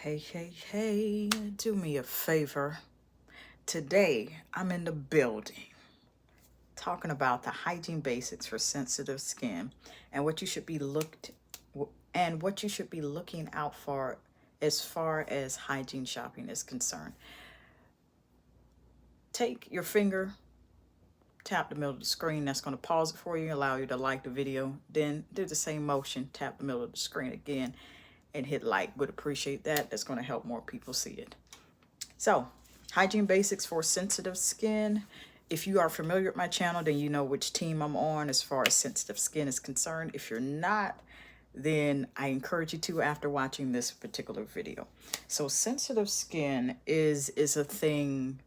Hey, do me a favor. Today, I'm in the building talking about the hygiene basics for sensitive skin and what you should be looking out for as far as hygiene shopping is concerned. Take your finger, tap the middle of the screen. That's going to pause it for you, allow you to like the video. Then do the same motion, tap the middle of the screen again and hit like. Would appreciate that. That's going to help more people see it. So, hygiene basics for sensitive skin. If you are familiar with my channel, then you know which team I'm on as far as sensitive skin is concerned. If you're not, then I encourage you to after watching this particular video. So sensitive skin is a thing,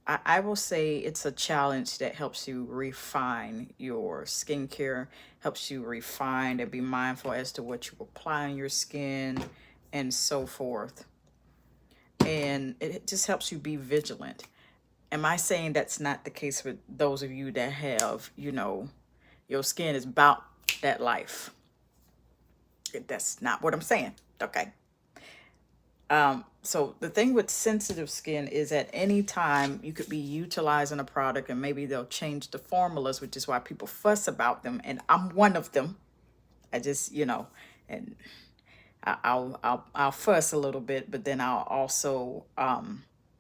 I will say it's a challenge that helps you refine your skincare, helps you refine and be mindful as to what you apply on your skin and so forth. And it just helps you be vigilant. Am I saying that's not the case with those of you that have, your skin is about that life? That's not what I'm saying. Okay. So the thing with sensitive skin is at any time you could be utilizing a product and maybe they'll change the formulas, which is why people fuss about them. And I'm one of them. I just, and I'll fuss a little bit, but then I'll also,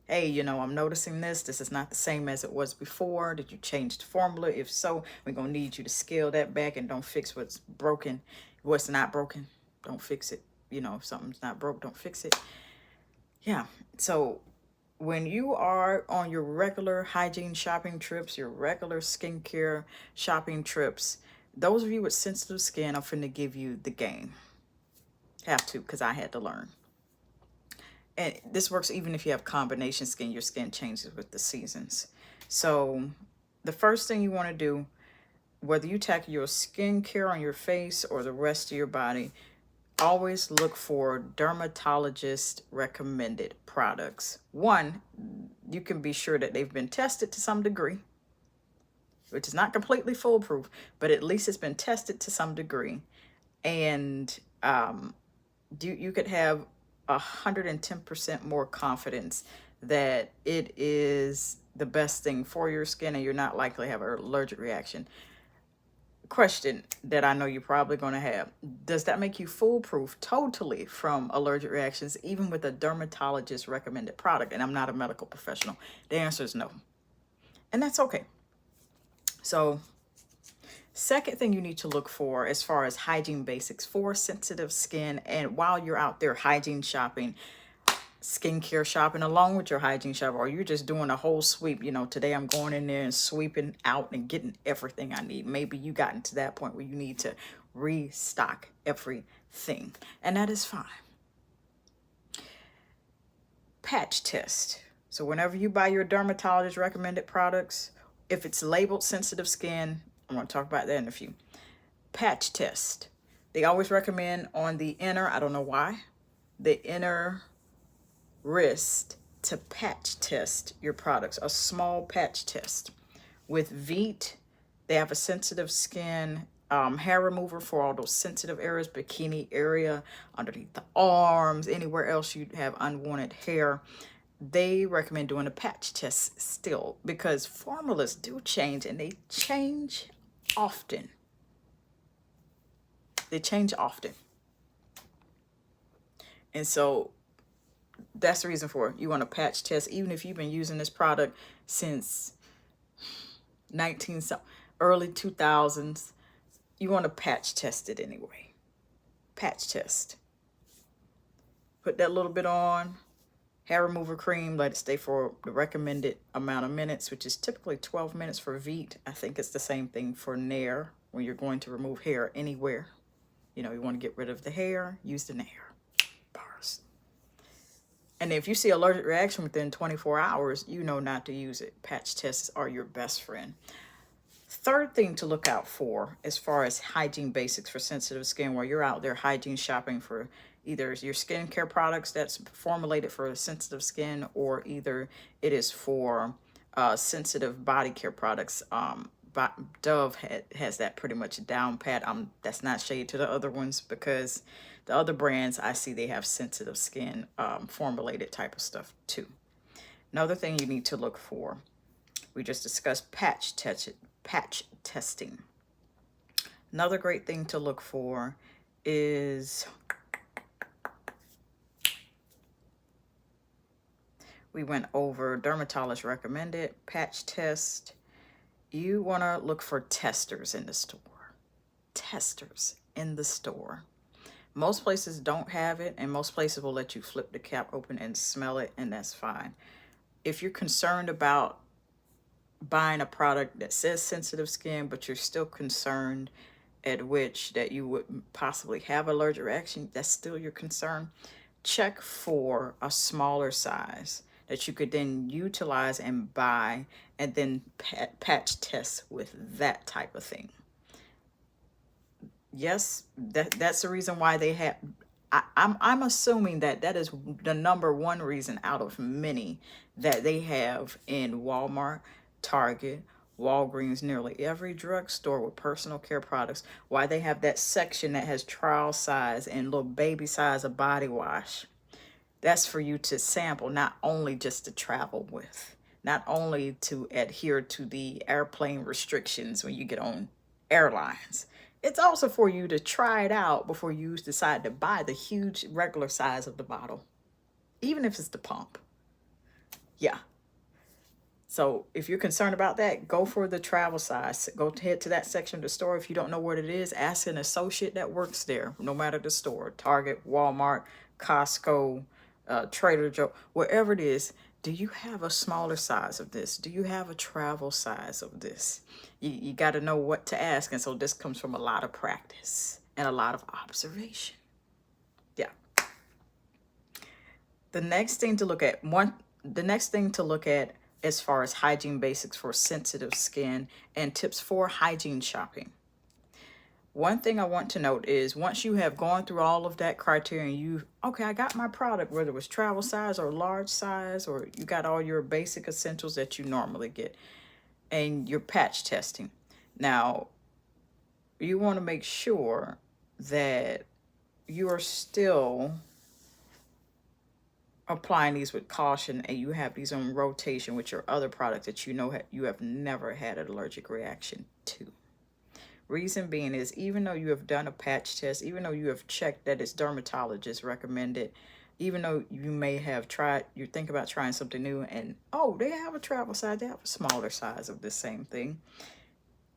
hey, I'm noticing this is not the same as it was before. Did you change the formula? If so, we're going to need you to scale that back and don't fix what's broken. What's not broken, don't fix it. If something's not broke, don't fix it. Yeah. So when you are on your regular hygiene shopping trips, your regular skincare shopping trips, those of you with sensitive skin, I'm finna give you the game. Have to, because I had to learn. And this works even if you have combination skin, your skin changes with the seasons. So the first thing you want to do, whether you tackle your skincare on your face or the rest of your body, always look for dermatologist recommended products. One, you can be sure that they've been tested to some degree, which is not completely foolproof, but at least it's been tested to some degree. And you could have 110% more confidence that it is the best thing for your skin and you're not likely to have an allergic reaction. Question that I know you're probably going to have: does that make you foolproof totally from allergic reactions, even with a dermatologist recommended product? And I'm not a medical professional. The answer is no. And that's okay. So second thing you need to look for as far as hygiene basics for sensitive skin, and while you're out there hygiene shopping, skincare shopping along with your hygiene shop, or you're just doing a whole sweep, today I'm going in there and sweeping out and getting everything I need. Maybe you gotten to that point where you need to restock everything, and that is fine. Patch test. So whenever you buy your dermatologist recommended products, if it's labeled sensitive skin, I'm going to talk about that in a few. Patch test. They always recommend on the inner, I don't know why, the inner wrist to patch test your products, a small patch test. With Veet, they have a sensitive skin hair remover for all those sensitive areas, bikini area, underneath the arms, anywhere else you have unwanted hair. They recommend doing a patch test still, because formulas do change, and they change often. They change often. And so that's the reason for it. You want to patch test, even if you've been using this product since early 2000s, you want to patch test it anyway. Patch test. Put that little bit on, hair remover cream, let it stay for the recommended amount of minutes, which is typically 12 minutes for Veet. I think it's the same thing for Nair when you're going to remove hair anywhere. You want to get rid of the hair, use the Nair bars. And if you see allergic reaction within 24 hours, you know not to use it. Patch tests are your best friend. Third thing to look out for as far as hygiene basics for sensitive skin, while you're out there hygiene shopping for either your skincare products that's formulated for sensitive skin, or either it is for sensitive body care products. Dove has that pretty much down pat. That's not shade to the other ones, because The other brands I see, they have sensitive skin formulated type of stuff too. Another thing you need to look for, we just discussed patch testing. Another great thing to look for is, we went over dermatologist recommended, patch test. You want to look for testers in the store. Testers in the store. Most places don't have it, and most places will let you flip the cap open and smell it, and that's fine. If you're concerned about buying a product that says sensitive skin, but you're still concerned at which that you would possibly have allergic reaction, that's still your concern, check for a smaller size that you could then utilize and buy, and then patch test with that type of thing. Yes, that's the reason why they have, I'm assuming that that is the number one reason out of many that they have in Walmart, Target, Walgreens, nearly every drugstore with personal care products, why they have that section that has trial size and little baby size of body wash. That's for you to sample, not only just to travel with, not only to adhere to the airplane restrictions when you get on airlines. It's also for you to try it out before you decide to buy the huge regular size of the bottle, even if it's the pump. Yeah. So if you're concerned about that, go for the travel size. Go head to that section of the store. If you don't know what it is, ask an associate that works there, no matter the store, Target, Walmart, Costco, Trader Joe, wherever it is. Do you have a smaller size of this? Do you have a travel size of this? You got to know what to ask. And so this comes from a lot of practice and a lot of observation. Yeah. The next thing to look at, as far as hygiene basics for sensitive skin and tips for hygiene shopping. One thing I want to note is, once you have gone through all of that criteria, okay, I got my product, whether it was travel size or large size, or you got all your basic essentials that you normally get, and you're patch testing. Now, you want to make sure that you are still applying these with caution, and you have these on rotation with your other products that you know you have never had an allergic reaction to. Reason being is, even though you have done a patch test, even though you have checked that it's dermatologist recommended, even though you may have you think about trying something new, and oh, they have a travel size, they have a smaller size of the same thing,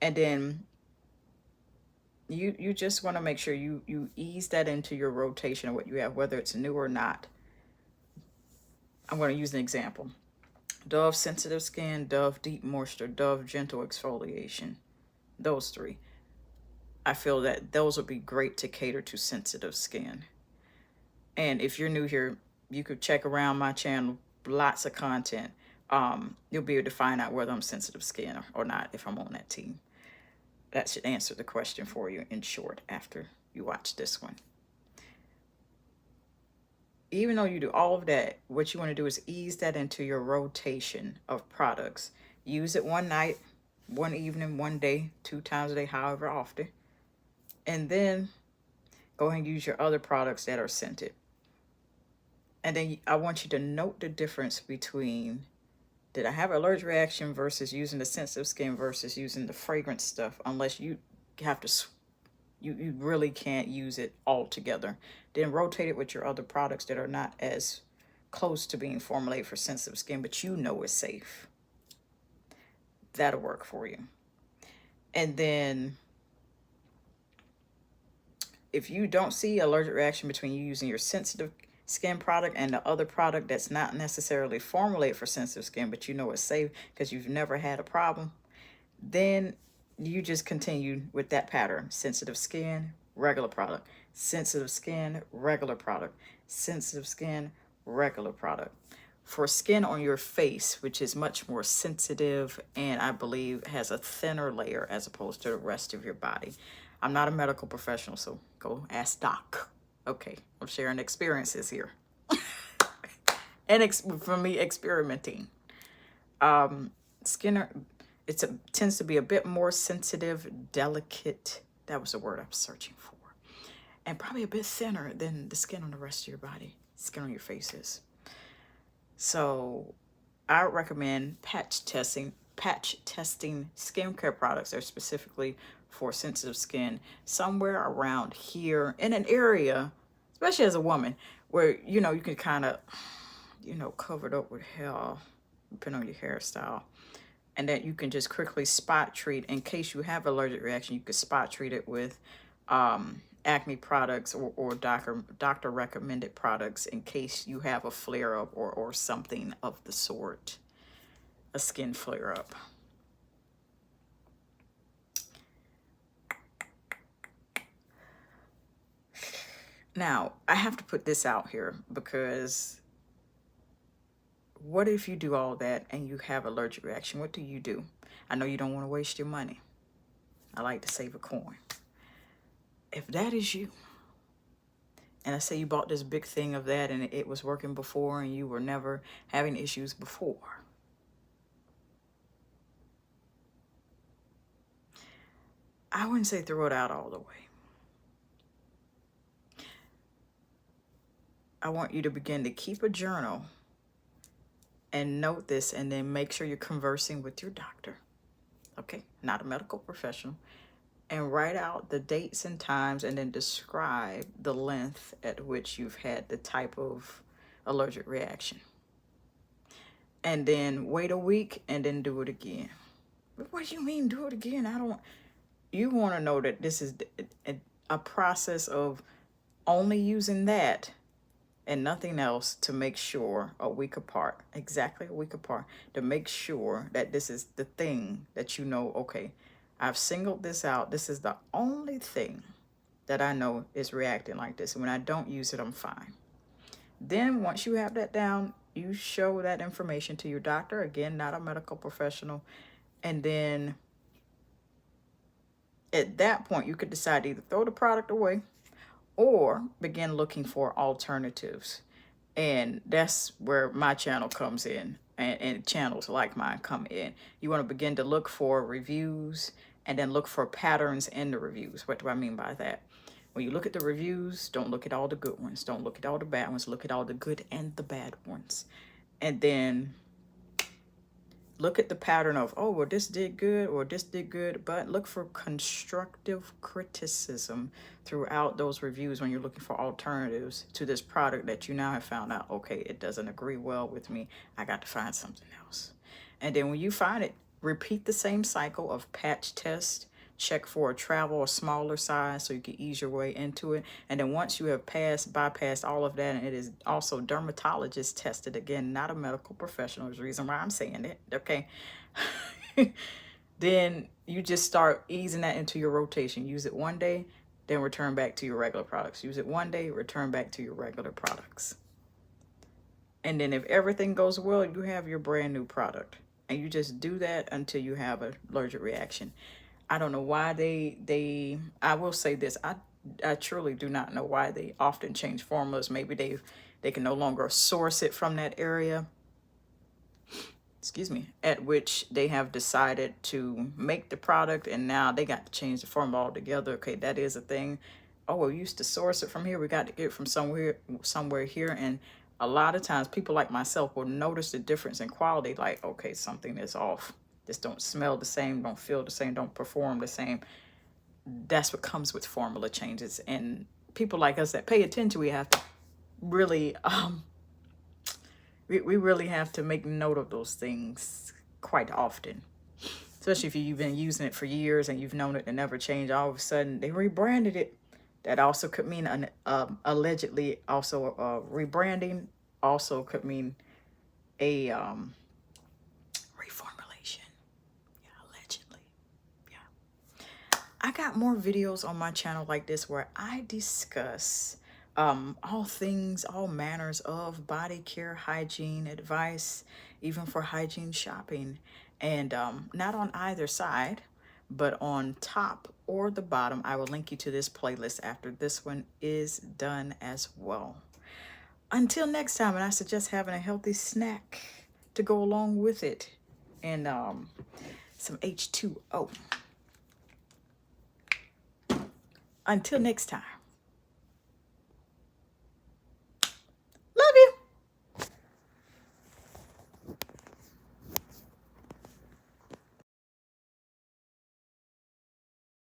and then you just want to make sure you ease that into your rotation of what you have, whether it's new or not. I'm going to use an example. Dove sensitive skin, Dove deep moisture, Dove gentle exfoliation. Those three. I feel that those would be great to cater to sensitive skin. And if you're new here, you could check around my channel, lots of content. You'll be able to find out whether I'm sensitive skin or not if I'm on that team. That should answer the question for you in short after you watch this one. Even though you do all of that, what you want to do is ease that into your rotation of products. Use it one night, one evening, one day, 2 times a day, however often. And then go ahead and use your other products that are scented. And then I want you to note the difference between, did I have an allergic reaction versus using the sensitive skin versus using the fragrance stuff, unless you have to, you really can't use it all together. Then rotate it with your other products that are not as close to being formulated for sensitive skin, but you know it's safe. That'll work for you. And then if you don't see allergic reaction between you using your sensitive skin product and the other product that's not necessarily formulated for sensitive skin, but you know it's safe because you've never had a problem, then you just continue with that pattern. Sensitive skin, regular product. Sensitive skin, regular product. Sensitive skin, regular product. For skin on your face, which is much more sensitive and I believe has a thinner layer as opposed to the rest of your body. I'm not a medical professional, so go ask Doc. Okay, I'm sharing experiences here. And for me, experimenting. Skin, tends to be a bit more sensitive, delicate. That was the word I'm searching for. and probably a bit thinner than the skin on the rest of your body, skin on your face is. So I would recommend patch testing skincare products that are specifically for sensitive skin somewhere around here in an area, especially as a woman, where, you know, you can kind of, you know, cover it up with hair, depending on your hairstyle. And that you can just quickly spot treat in case you have allergic reaction. You could spot treat it with acne products or doctor recommended products in case you have a flare up or something of the sort, a skin flare up. Now, I have to put this out here because what if you do all that and you have allergic reaction? What do? I know you don't want to waste your money. I like to save a coin. If that is you, and I say you bought this big thing of that and it was working before and you were never having issues before, I wouldn't say throw it out all the way. I want you to begin to keep a journal and note this, and then make sure you're conversing with your doctor, okay? Not a medical professional. And write out the dates and times, and then describe the length at which you've had the type of allergic reaction. And then wait a week and then do it again. But what do you mean do it again? You want to know that this is a process of only using that and nothing else to make sure exactly a week apart, to make sure that this is the thing that you know, okay, I've singled this out. This is the only thing that I know is reacting like this. When I don't use it, I'm fine. Then once you have that down, you show that information to your doctor, again, not a medical professional. And then at that point, you could decide to either throw the product away or begin looking for alternatives. And that's where my channel comes in, and channels like mine come in. You want to begin to look for reviews and then look for patterns in the reviews. What do I mean by that? When you look at the reviews, don't look at all the good ones. Don't look at all the bad ones. Look at all the good and the bad ones. And then look at the pattern of, oh, well, this did good or this did good, but look for constructive criticism throughout those reviews when you're looking for alternatives to this product that you now have found out, okay, it doesn't agree well with me. I got to find something else. And then when you find it, repeat the same cycle of patch test, check for a travel or smaller size so you can ease your way into it. And then once you have bypassed all of that, and it is also dermatologist tested, again, not a medical professional, is the reason why I'm saying it, okay? Then you just start easing that into your rotation. Use it one day, then return back to your regular products. Use it one day, return back to your regular products. And then if everything goes well, you have your brand new product. And you just do that until you have an allergic reaction. I don't know why I will say this, I truly do not know why they often change formulas. Maybe they can no longer source it from that area, excuse me, at which they have decided to make the product, and now they got to change the formula altogether. Okay, that is a thing. Oh, we used to source it from here, we got to get it from somewhere here. And a lot of times people like myself will notice the difference in quality, like, okay, something is off. This don't smell the same, don't feel the same, don't perform the same. That's what comes with formula changes. And people like us that pay attention, we have to really, we really have to make note of those things quite often. Especially if you've been using it for years and you've known it to never change, all of a sudden they rebranded it. That also could mean allegedly also rebranding, also could mean a reformulation. Yeah, allegedly. Yeah. I got more videos on my channel like this where I discuss all manners of body care, hygiene advice, even for hygiene shopping. And not on either side, but on top or the bottom, I will link you to this playlist after this one is done as well. Until next time, and I suggest having a healthy snack to go along with it, and some H2O. Until next time.